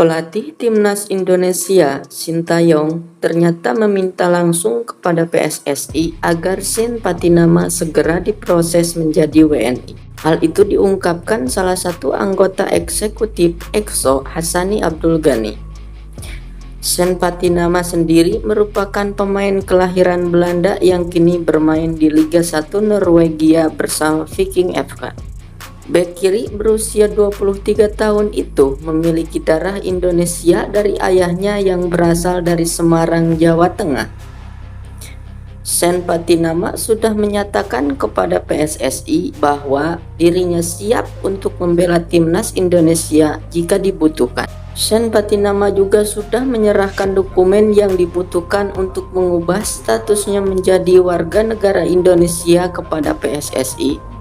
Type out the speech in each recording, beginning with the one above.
Pelatih Timnas Indonesia, Sintayong, ternyata meminta langsung kepada PSSI agar Sen Patinama segera diproses menjadi WNI. Hal itu diungkapkan salah satu anggota eksekutif EXO, Hassani Abdul Ghani. Sen Patinama sendiri merupakan pemain kelahiran Belanda yang kini bermain di Liga 1 Norwegia bersama Viking FK. Bek kiri berusia 23 tahun itu memiliki darah Indonesia dari ayahnya yang berasal dari Semarang, Jawa Tengah. Sen Patinama sudah menyatakan kepada PSSI bahwa dirinya siap untuk membela timnas Indonesia jika dibutuhkan. Sen Patinama juga sudah menyerahkan dokumen yang dibutuhkan untuk mengubah statusnya menjadi warga negara Indonesia kepada PSSI.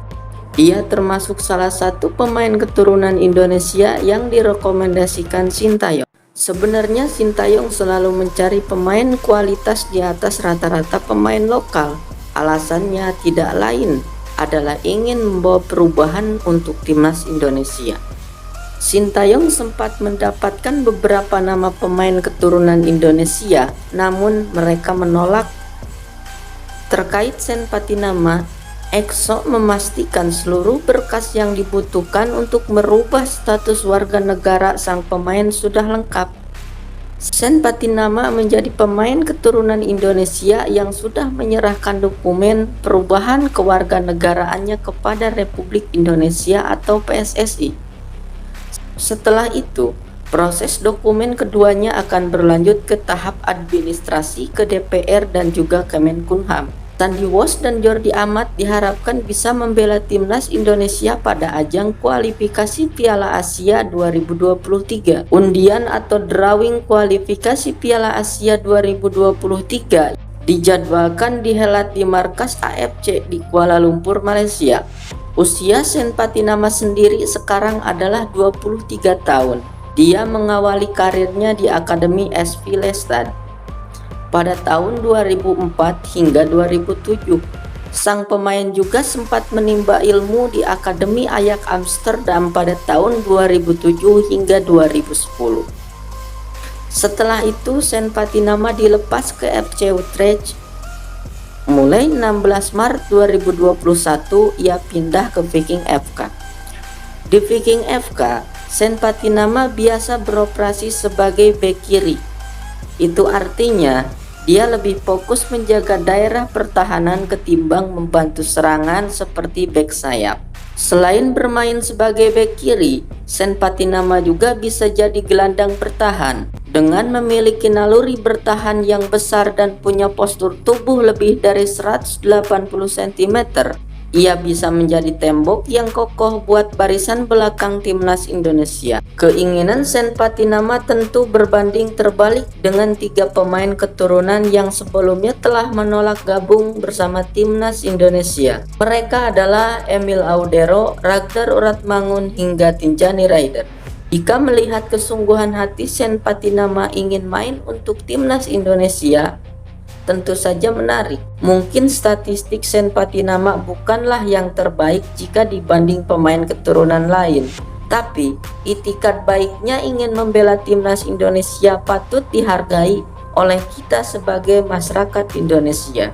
Ia termasuk salah satu pemain keturunan Indonesia yang direkomendasikan Sintayong. Sebenarnya Sintayong selalu mencari pemain kualitas di atas rata-rata pemain lokal. Alasannya tidak lain adalah ingin membawa perubahan untuk timnas Indonesia. Sintayong sempat mendapatkan beberapa nama pemain keturunan Indonesia, namun mereka menolak. Terkait Sen Patinama, EXO memastikan seluruh berkas yang dibutuhkan untuk merubah status warga negara sang pemain sudah lengkap. Sen Patinama menjadi pemain keturunan Indonesia yang sudah menyerahkan dokumen perubahan kewarganegaraannya kepada Republik Indonesia atau PSSI. Setelah itu, proses dokumen keduanya akan berlanjut ke tahap administrasi ke DPR dan juga Kemenkumham. Sandi Wos dan Jordi Amat diharapkan bisa membela timnas Indonesia pada ajang kualifikasi Piala Asia 2023. Undian atau drawing kualifikasi Piala Asia 2023 dijadwalkan dihelat di markas AFC di Kuala Lumpur, Malaysia. Usia Sen Patinama sendiri sekarang adalah 23 tahun. Dia mengawali karirnya di Akademi SV Lestad pada tahun 2004 hingga 2007. Sang pemain juga sempat menimba ilmu di Akademi Ajax Amsterdam pada tahun 2007 hingga 2010. Setelah itu Sen Patinama dilepas ke FC Utrecht. Mulai 16 Maret 2021 ia pindah ke Viking FK. Di Viking FK, Sen Patinama biasa beroperasi sebagai bek kiri. Itu artinya dia lebih fokus menjaga daerah pertahanan ketimbang membantu serangan seperti bek sayap. Selain bermain sebagai bek kiri, Sen Patinama juga bisa jadi gelandang bertahan. Dengan memiliki naluri bertahan yang besar dan punya postur tubuh lebih dari 180 cm, ia bisa menjadi tembok yang kokoh buat barisan belakang timnas Indonesia. Keinginan Sen Patinama tentu berbanding terbalik dengan tiga pemain keturunan yang sebelumnya telah menolak gabung bersama timnas Indonesia. Mereka adalah Emil Audero, Ragnar Uratmangun hingga Tinjani Raider. Jika melihat kesungguhan hati Sen Patinama ingin main untuk timnas Indonesia, tentu saja menarik. Mungkin statistik Sen Patinama bukanlah yang terbaik jika dibanding pemain keturunan lain, tapi itikat baiknya ingin membela timnas Indonesia patut dihargai oleh kita sebagai masyarakat Indonesia.